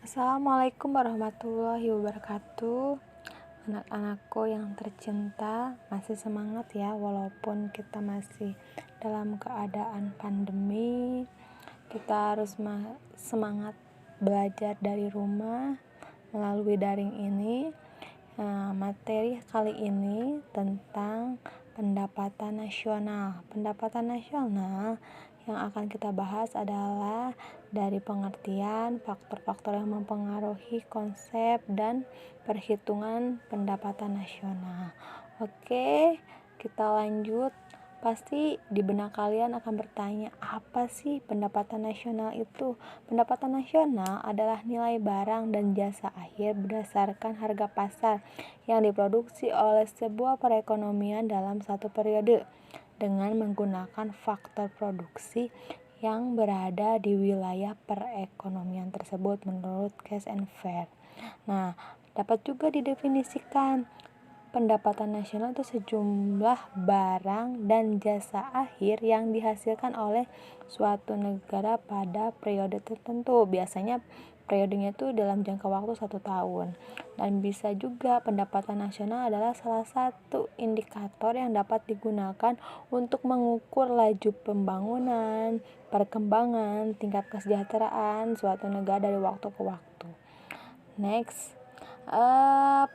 Assalamualaikum warahmatullahi wabarakatuh. Anak-anakku yang tercinta, masih semangat ya walaupun kita masih dalam keadaan pandemi. Kita harus semangat belajar dari rumah melalui daring ini. Materi kali ini tentang pendapatan nasional. Pendapatan nasional yang akan kita bahas adalah dari pengertian faktor-faktor yang mempengaruhi konsep dan perhitungan pendapatan nasional. Oke, kita lanjut. Pasti di benak kalian akan bertanya, apa sih pendapatan nasional itu? Pendapatan nasional adalah nilai barang dan jasa akhir berdasarkan harga pasar yang diproduksi oleh sebuah perekonomian dalam satu periode dengan menggunakan faktor produksi yang berada di wilayah perekonomian tersebut menurut Cash and Fair. Nah, dapat juga didefinisikan pendapatan nasional itu sejumlah barang dan jasa akhir yang dihasilkan oleh suatu negara pada periode tertentu. Biasanya periodenya itu dalam jangka waktu 1 tahun. Dan bisa juga pendapatan nasional adalah salah satu indikator yang dapat digunakan untuk mengukur laju pembangunan, perkembangan, tingkat kesejahteraan suatu negara dari waktu ke waktu. Next,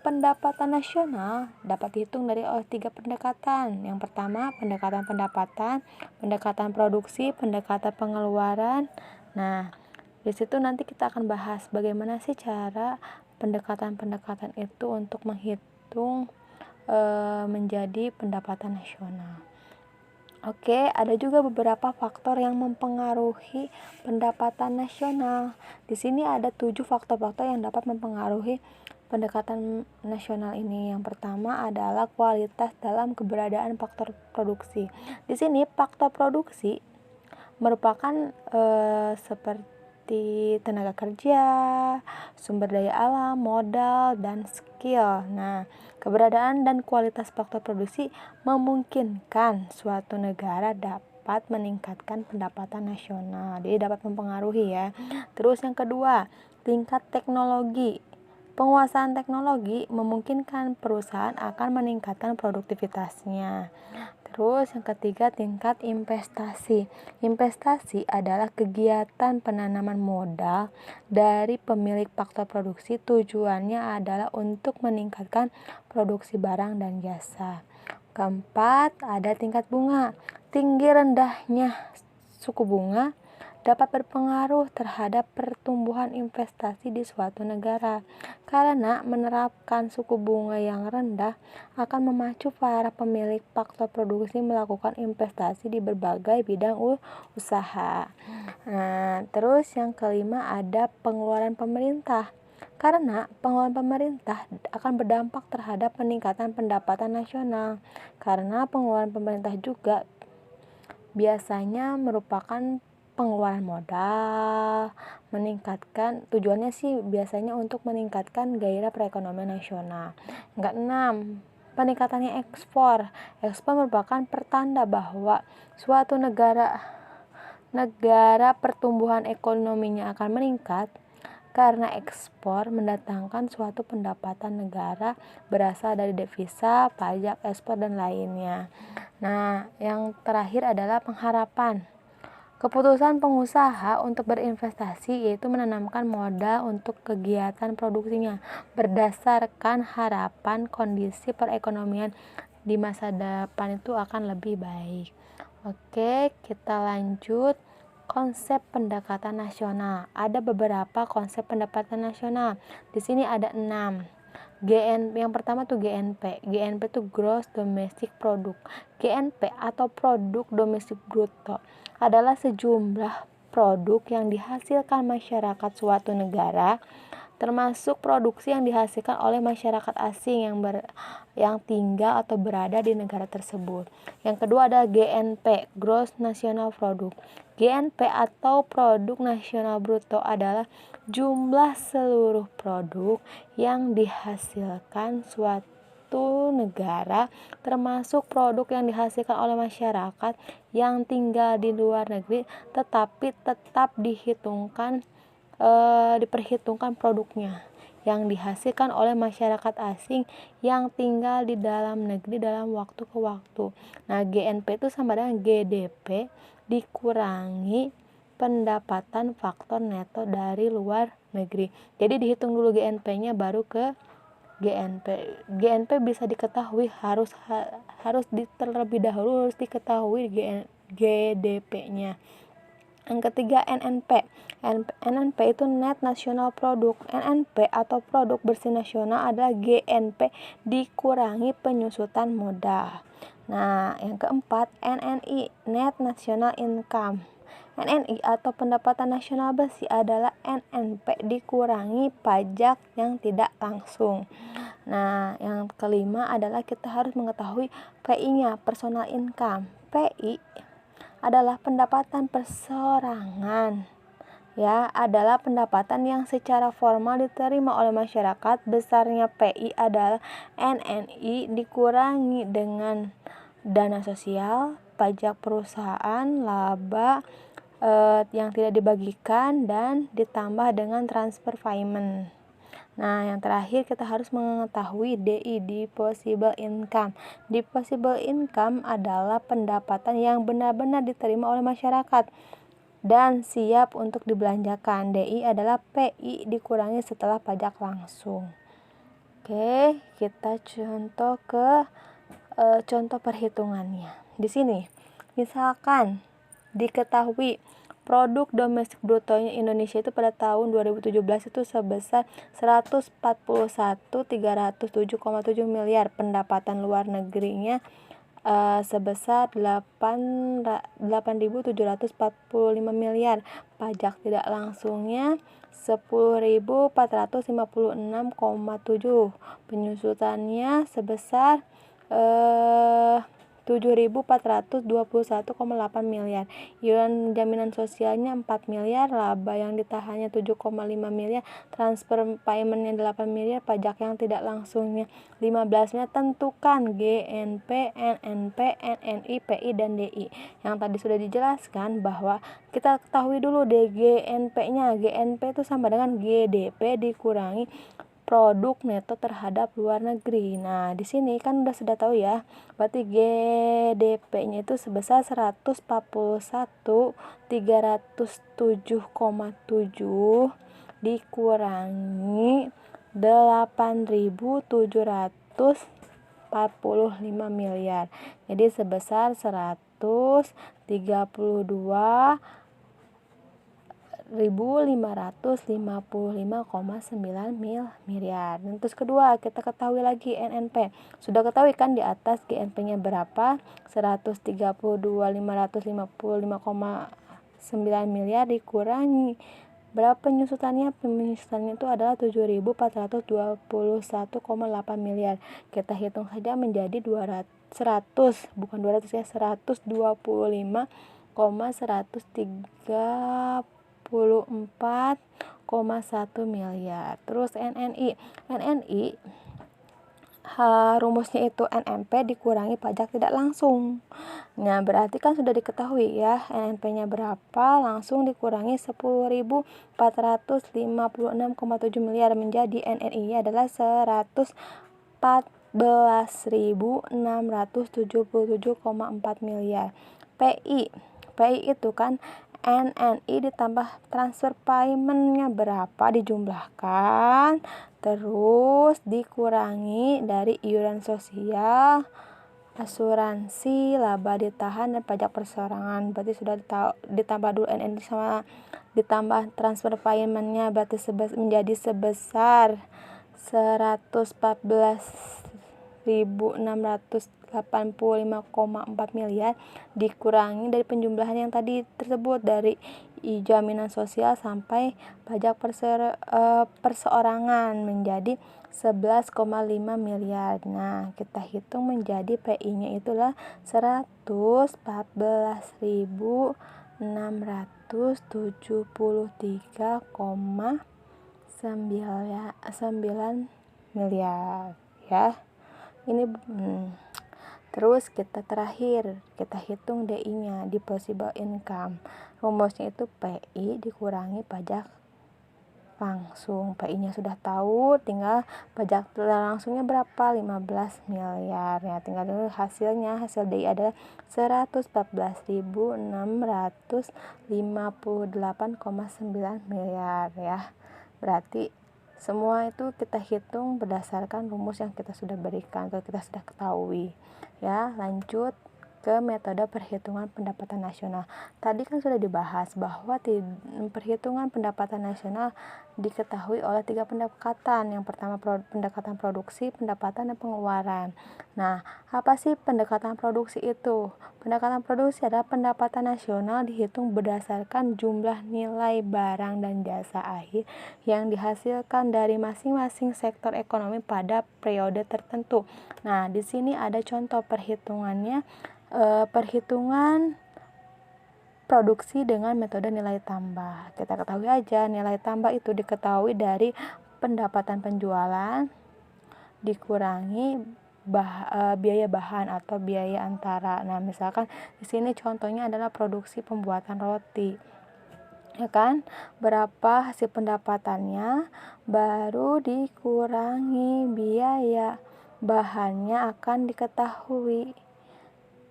pendapatan nasional dapat dihitung dari 3 pendekatan. Yang pertama, pendekatan pendapatan, pendekatan produksi, pendekatan pengeluaran. Nah, di situ nanti kita akan bahas bagaimana sih cara pendekatan-pendekatan itu untuk menghitung menjadi pendapatan nasional. Oke, ada juga beberapa faktor yang mempengaruhi pendapatan nasional. Di sini ada 7 faktor-faktor yang dapat mempengaruhi pendekatan nasional ini. Yang pertama adalah kualitas dalam keberadaan faktor produksi. Di sini faktor produksi merupakan seperti tenaga kerja, sumber daya alam, modal, dan skill. Nah, keberadaan dan kualitas faktor produksi memungkinkan suatu negara dapat meningkatkan pendapatan nasional. Jadi dapat mempengaruhi ya. Terus yang kedua, tingkat teknologi. Penguasaan teknologi memungkinkan perusahaan akan meningkatkan produktivitasnya. Terus yang ketiga, tingkat investasi. Investasi adalah kegiatan penanaman modal dari pemilik faktor produksi. Tujuannya adalah untuk meningkatkan produksi barang dan jasa. Keempat, ada tingkat bunga. Tinggi rendahnya suku bunga dapat berpengaruh terhadap pertumbuhan investasi di suatu negara, karena menerapkan suku bunga yang rendah akan memacu para pemilik faktor produksi melakukan investasi di berbagai bidang usaha. Nah, terus yang kelima ada pengeluaran pemerintah. Karena pengeluaran pemerintah akan berdampak terhadap peningkatan pendapatan nasional. Karena pengeluaran pemerintah juga biasanya merupakan pengeluaran modal, tujuannya sih biasanya untuk meningkatkan gairah perekonomian nasional. Yang keenam, peningkatannya ekspor. Ekspor merupakan pertanda bahwa suatu negara pertumbuhan ekonominya akan meningkat karena ekspor mendatangkan suatu pendapatan negara berasal dari devisa, pajak, ekspor, dan lainnya. Nah, yang terakhir adalah pengharapan. Keputusan pengusaha untuk berinvestasi yaitu menanamkan modal untuk kegiatan produksinya berdasarkan harapan kondisi perekonomian di masa depan itu akan lebih baik. Oke, kita lanjut. Konsep pendekatan nasional. Ada beberapa konsep pendapatan nasional. Di sini ada 6. Yang pertama tuh GNP. GNP itu Gross Domestic Product. GNP atau produk domestik bruto adalah sejumlah produk yang dihasilkan masyarakat suatu negara, termasuk produksi yang dihasilkan oleh masyarakat asing yang tinggal atau berada di negara tersebut. Yang kedua adalah GNP, Gross National Product. GNP atau produk nasional bruto adalah jumlah seluruh produk yang dihasilkan suatu negara, termasuk produk yang dihasilkan oleh masyarakat yang tinggal di luar negeri, tetapi tetap dihitungkan diperhitungkan produknya yang dihasilkan oleh masyarakat asing yang tinggal di dalam negeri dalam waktu ke waktu. Nah, GNP itu sama dengan GDP dikurangi pendapatan faktor neto dari luar negeri. Jadi dihitung dulu GNP-nya baru ke GNP. GNP bisa diketahui harus terlebih dahulu harus diketahui GDP-nya. Yang ketiga NNP. NNP itu Net National Product. NNP atau produk bersih nasional adalah GNP dikurangi penyusutan modal. Nah, yang keempat NNI, Net National Income. NNI atau pendapatan nasional bersih adalah NNP dikurangi pajak yang tidak langsung. Nah, yang kelima adalah kita harus mengetahui PI-nya, personal income. PI adalah pendapatan perseorangan. Ya, adalah pendapatan yang secara formal diterima oleh masyarakat. Besarnya PI adalah NNI dikurangi dengan dana sosial, pajak perusahaan, laba yang tidak dibagikan, dan ditambah dengan transfer payment. Nah, yang terakhir kita harus mengetahui DI, Disposable Income. Disposable Income adalah pendapatan yang benar-benar diterima oleh masyarakat dan siap untuk dibelanjakan. DI adalah PI dikurangi setelah pajak langsung. Oke, kita contoh perhitungannya. Di sini, misalkan diketahui produk domestik brutonya Indonesia itu pada tahun 2017 itu sebesar 141.307,7 miliar. Pendapatan luar negerinya sebesar 8.745 miliar. Pajak tidak langsungnya 10.456,7. Penyusutannya sebesar 7.421,8 miliar. Iuran jaminan sosialnya 4 miliar, laba yang ditahannya 7,5 miliar, transfer paymentnya 8 miliar, pajak yang tidak langsungnya 15 miliar. Tentukan GNP, NNP, NNI, PI, dan DI. Yang tadi sudah dijelaskan bahwa kita ketahui dulu GNP-nya. GNP itu sama dengan GDP dikurangi produk neto terhadap luar negeri. Nah, di sini kan sudah tahu ya. Berarti GDP-nya itu sebesar 141.307,7 dikurangi 8.745 miliar. Jadi sebesar 132.555,9 miliar. Dan terus kedua, kita ketahui lagi NNP. Sudah ketahui kan di atas GNP-nya berapa? 132.555,9 miliar dikurangi berapa penyusutannya? Penyusutannya itu adalah 7.421,8 miliar. Kita hitung saja menjadi 100.120,134,1 miliar. Terus NNI rumusnya itu NNP dikurangi pajak tidak langsung. Nah, berarti kan sudah diketahui ya NNP-nya berapa, langsung dikurangi 10.456,7 miliar menjadi NNI-nya adalah 114.677,4 miliar. PI itu kan NNI ditambah transfer payment-nya berapa dijumlahkan, terus dikurangi dari iuran sosial, asuransi, laba ditahan, dan pajak perseorangan. Berarti sudah ditambah dulu NNI sama ditambah transfer payment-nya, berarti menjadi sebesar 114.685,4 miliar dikurangi dari penjumlahan yang tadi tersebut, dari jaminan sosial sampai pajak perseorangan menjadi 11,5 miliar. Nah, kita hitung menjadi PI-nya itulah 114.673,9 miliar ya. Ini terus kita hitung DI-nya, Disposable Income. Rumusnya itu PI dikurangi pajak langsung. PI-nya sudah tahu, tinggal pajak langsungnya berapa? 15 miliar. Ya, tinggal dulu hasilnya. Hasil DI adalah 114.658,9 miliar ya. Berarti semua itu kita hitung berdasarkan rumus yang kita sudah berikan atau kita sudah ketahui. Ya, lanjut ke metode perhitungan pendapatan nasional. Tadi kan sudah dibahas bahwa perhitungan pendapatan nasional diketahui oleh 3 pendekatan. Yang pertama pendekatan produksi, pendapatan, dan pengeluaran. Nah, apa sih pendekatan produksi itu? Pendekatan produksi adalah pendapatan nasional dihitung berdasarkan jumlah nilai barang dan jasa akhir yang dihasilkan dari masing-masing sektor ekonomi pada periode tertentu. Nah, di sini ada contoh perhitungannya. Perhitungan produksi dengan metode nilai tambah. Kita ketahui aja nilai tambah itu diketahui dari pendapatan penjualan dikurangi biaya bahan atau biaya antara. Nah, misalkan di sini contohnya adalah produksi pembuatan roti. Ya kan? Berapa hasil pendapatannya baru dikurangi biaya bahannya akan diketahui.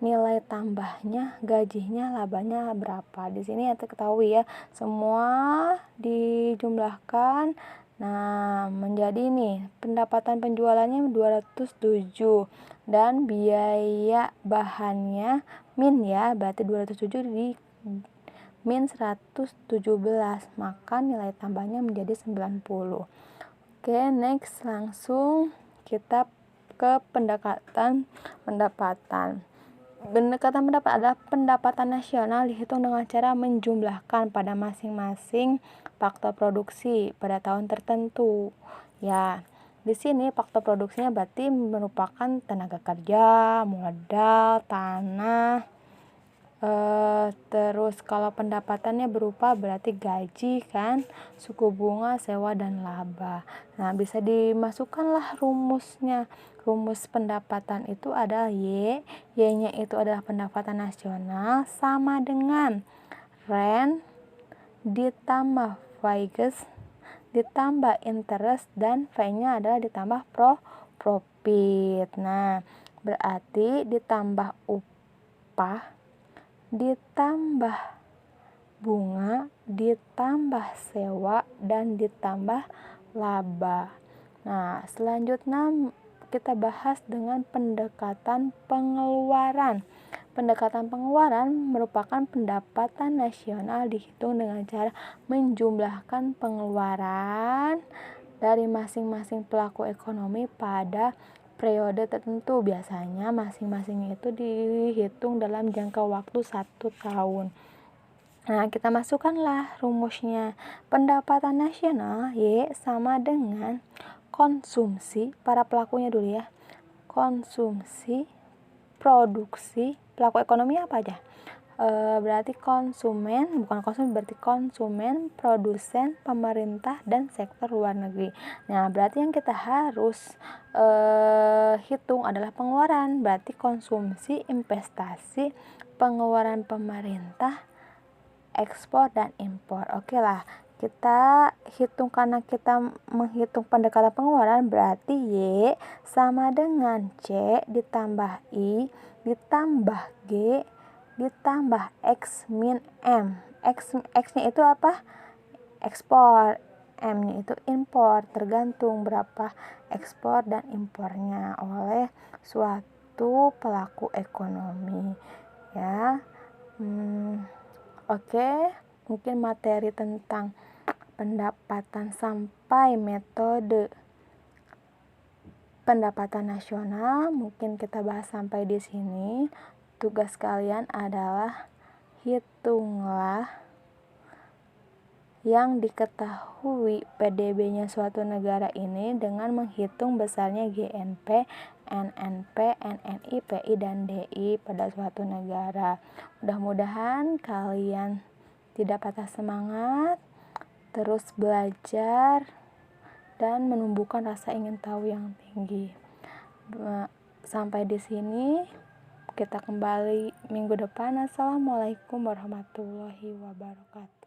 Nilai tambahnya, gajinya, labanya berapa. Di sini ya ketahui ya, semua dijumlahkan. Nah, menjadi nih pendapatan penjualannya 207 dan biaya bahannya min ya, berarti 207 di min 117, maka nilai tambahnya menjadi 90. Oke, next langsung kita ke pendekatan pendapatan. Pendekatan pendapat adalah pendapatan nasional dihitung dengan cara menjumlahkan pada masing-masing faktor produksi pada tahun tertentu. Ya, di sini faktor produksinya berarti merupakan tenaga kerja, modal, tanah. Terus kalau pendapatannya berupa berarti gaji kan, suku bunga, sewa, dan laba. Nah, bisa dimasukkanlah rumusnya. Rumus pendapatan itu adalah Y-nya itu adalah pendapatan nasional sama dengan rent ditambah wages ditambah interest dan V-nya adalah ditambah profit. Nah, berarti ditambah upah ditambah bunga, ditambah sewa, dan ditambah laba. Nah, selanjutnya kita bahas dengan pendekatan pengeluaran. Pendekatan pengeluaran merupakan pendapatan nasional dihitung dengan cara menjumlahkan pengeluaran dari masing-masing pelaku ekonomi pada periode tertentu. Biasanya masing-masing itu dihitung dalam jangka waktu 1 tahun. Nah, kita masukkanlah rumusnya. Pendapatan nasional Y sama dengan konsumsi, para pelakunya dulu ya. Konsumsi, produksi, pelaku ekonomi apa aja? Berarti konsumen, bukan konsumen, berarti konsumen, produsen, pemerintah, dan sektor luar negeri. Nah, berarti yang kita harus hitung adalah pengeluaran, berarti konsumsi, investasi, pengeluaran pemerintah, ekspor, dan impor. Oke lah, kita hitung karena kita menghitung pendekatan pengeluaran, berarti Y sama dengan C ditambah I ditambah G ditambah X min M. X-nya itu apa? Ekspor. M-nya itu impor. Tergantung berapa ekspor dan impornya oleh suatu pelaku ekonomi. Ya. Oke. Mungkin materi tentang pendapatan sampai metode pendapatan nasional mungkin kita bahas sampai di sini. Tugas kalian adalah hitunglah yang diketahui PDB-nya suatu negara ini dengan menghitung besarnya GNP, NNP, NNI, PI, dan DI pada suatu negara. Mudah-mudahan kalian tidak patah semangat, terus belajar, dan menumbuhkan rasa ingin tahu yang tinggi. Sampai di sini. Kita kembali minggu depan. Assalamualaikum warahmatullahi wabarakatuh.